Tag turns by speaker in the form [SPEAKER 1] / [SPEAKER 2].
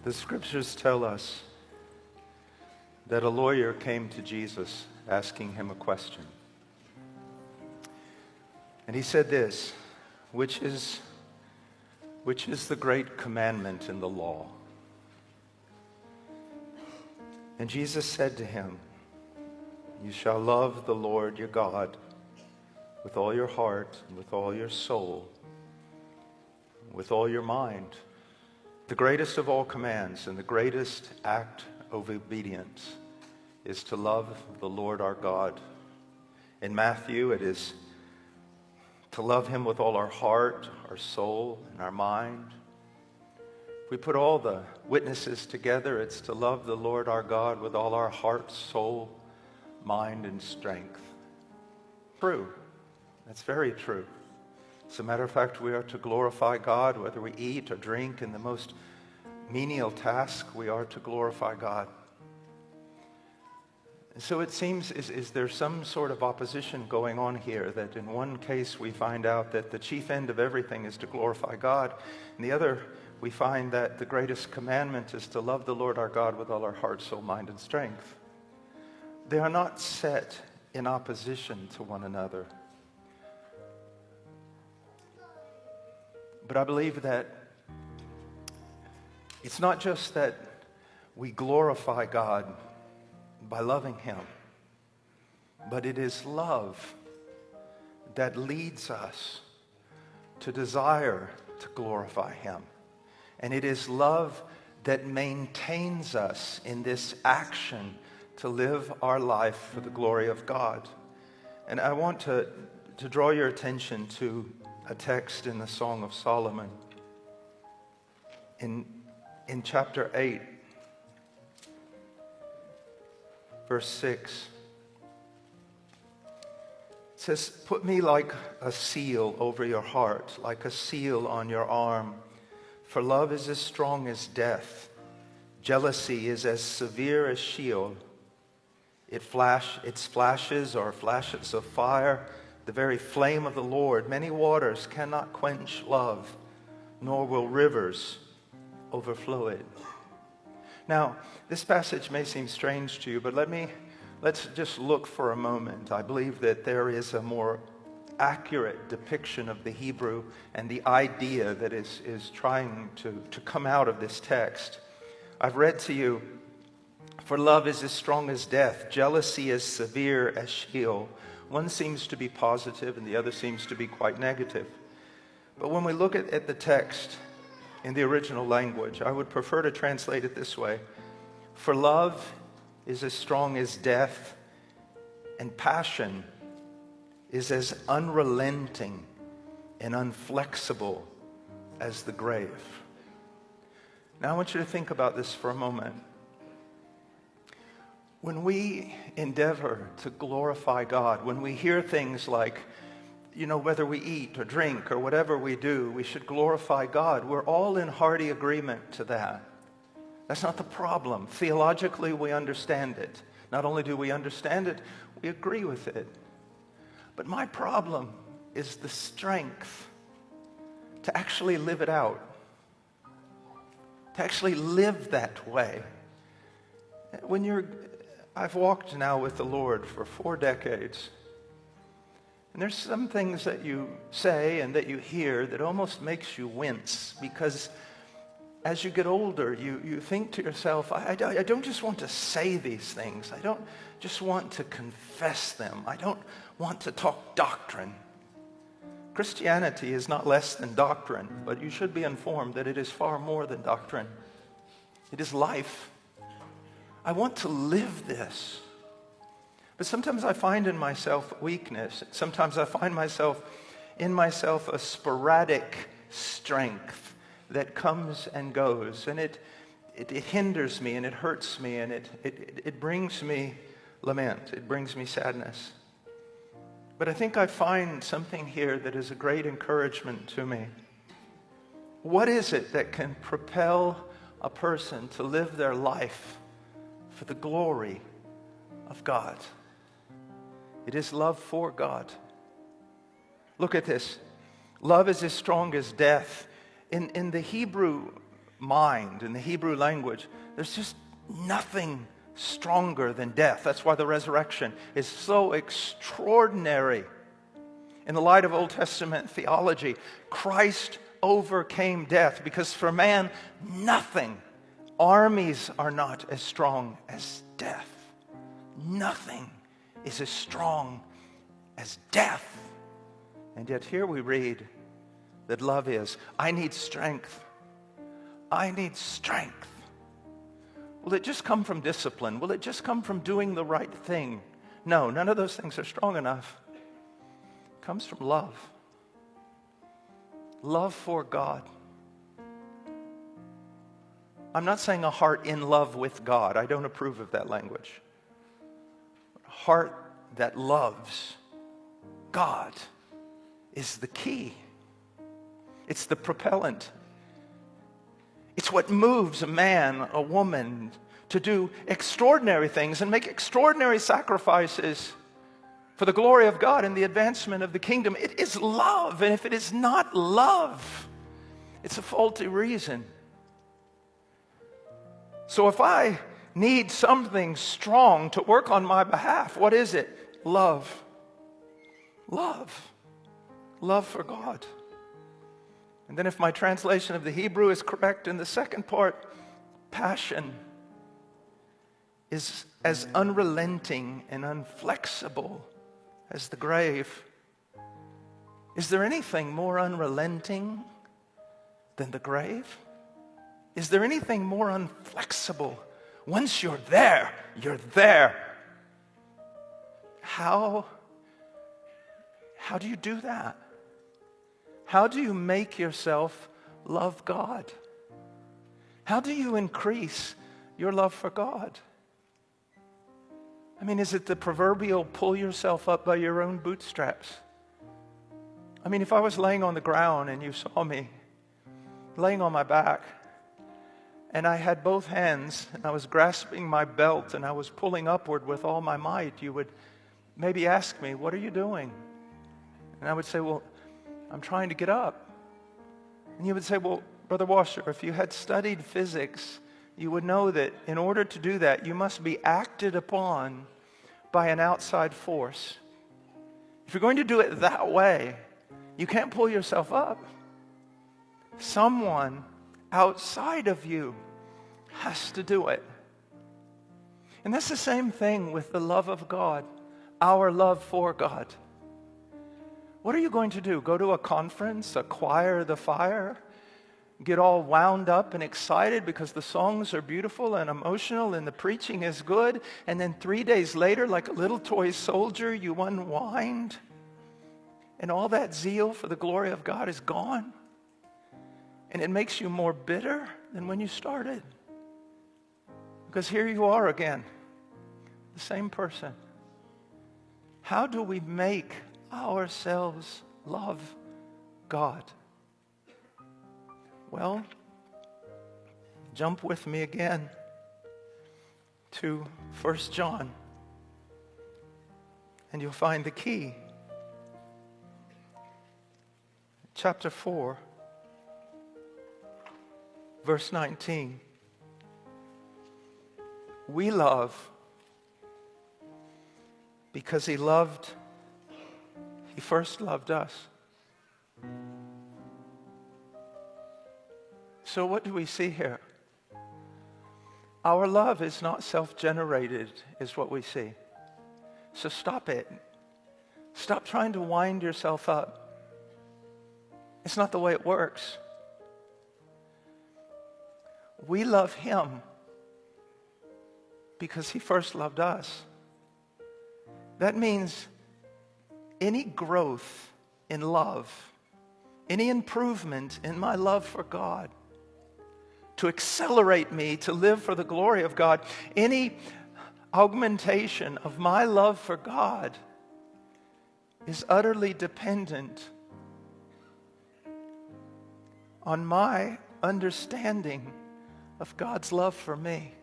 [SPEAKER 1] The scriptures tell us that a lawyer came to Jesus asking him a question. And he said this, which is the great commandment in the law? And Jesus said to him, you shall love the Lord your God with all your heart and with all your soul, with all your mind. The greatest of all commands and the greatest act of obedience is to love the Lord our God. In Matthew, it is to love him with all our heart, our soul, and our mind. If we put all the witnesses together, it's to love the Lord our God with all our heart, soul, mind, and strength. True. That's very true. As a matter of fact, we are to glorify God, whether we eat or drink. In the most menial task, we are to glorify God. So it seems, is there some sort of opposition going on here, that in one case we find out that the chief end of everything is to glorify God. In the other, we find that the greatest commandment is to love the Lord our God with all our heart, soul, mind, and strength. They are not set in opposition to one another. But I believe that it's not just that we glorify God by loving him, but it is love that leads us to desire to glorify him. And it is love that maintains us in this action to live our life for the glory of God. And I want to draw your attention to a text in the Song of Solomon in chapter 8, verse 6. It says, put me like a seal over your heart, like a seal on your arm. For love is as strong as death. Jealousy is as severe as Sheol. Its flashes are flashes of fire, the very flame of the Lord. Many waters cannot quench love, nor will rivers overflow it. Now, this passage may seem strange to you, but let's just look for a moment. I believe that there is a more accurate depiction of the Hebrew and the idea that is trying to come out of this text. I've read to you, for love is as strong as death, jealousy as severe as Sheol. One seems to be positive and the other seems to be quite negative. But when we look at the text in the original language, I would prefer to translate it this way. For love is as strong as death, and passion is as unrelenting and unflexible as the grave. Now I want you to think about this for a moment. When we endeavor to glorify God, when we hear things like, whether we eat or drink or whatever we do, we should glorify God, we're all in hearty agreement to that. That's not the problem. Theologically, we understand it. Not only do we understand it, we agree with it. But my problem is the strength to actually live it out, to actually live that way. I've walked now with the Lord for 4 decades. And there's some things that you say and that you hear that almost makes you wince, because as you get older, you think to yourself, I don't just want to say these things. I don't just want to confess them. I don't want to talk doctrine. Christianity is not less than doctrine, but you should be informed that it is far more than doctrine. It is life. I want to live this. But sometimes I find in myself weakness. Sometimes I find in myself a sporadic strength that comes and goes. And it hinders me and it hurts me and it brings me lament. It brings me sadness. But I think I find something here that is a great encouragement to me. What is it that can propel a person to live their life for the glory of God? It is love for God. Look at this. Love is as strong as death. In the Hebrew mind, in the Hebrew language, there's just nothing stronger than death. That's why the resurrection is so extraordinary. In the light of Old Testament theology, Christ overcame death because for man, nothing, armies are not as strong as death. Nothing is as strong as death. And yet here we read that love is. I need strength. I need strength. Will it just come from discipline? Will it just come from doing the right thing? No, none of those things are strong enough. It comes from love. Love for God. I'm not saying a heart in love with God. I don't approve of that language. A heart that loves God is the key. It's the propellant. It's what moves a man, a woman, to do extraordinary things and make extraordinary sacrifices for the glory of God and the advancement of the kingdom. It is love, and if it is not love, it's a faulty reason. So if I need something strong to work on my behalf, what is it? Love. Love. Love for God. And then if my translation of the Hebrew is correct in the second part, passion is as unrelenting and unflexible as the grave. Is there anything more unrelenting than the grave? Is there anything more unflexible? Once you're there, you're there. How do you do that? How do you make yourself love God? How do you increase your love for God? I mean, is it the proverbial pull yourself up by your own bootstraps? I mean, if I was laying on the ground and you saw me laying on my back and I had both hands and I was grasping my belt and I was pulling upward with all my might, you would maybe ask me, what are you doing? And I would say, well, I'm trying to get up. And you would say, well, Brother Washer, if you had studied physics, you would know that in order to do that, you must be acted upon by an outside force. If you're going to do it that way, you can't pull yourself up. Someone outside of you has to do it. And that's the same thing with the love of God, our love for God. What are you going to do? Go to a conference, acquire the fire, get all wound up and excited because the songs are beautiful and emotional and the preaching is good, and then 3 days later, like a little toy soldier, you unwind, and all that zeal for the glory of God is gone, and it makes you more bitter than when you started. Because here you are again, the same person. How do we make ourselves love God? Well, jump with me again to 1 John, and you'll find the key. Chapter 4, verse 19. We love because He first loved us. So what do we see here? Our love is not self-generated, is what we see. So stop it. Stop trying to wind yourself up. It's not the way it works. We love Him because He first loved us. That means any growth in love, any improvement in my love for God, to accelerate me to live for the glory of God, any augmentation of my love for God is utterly dependent on my understanding of God's love for me.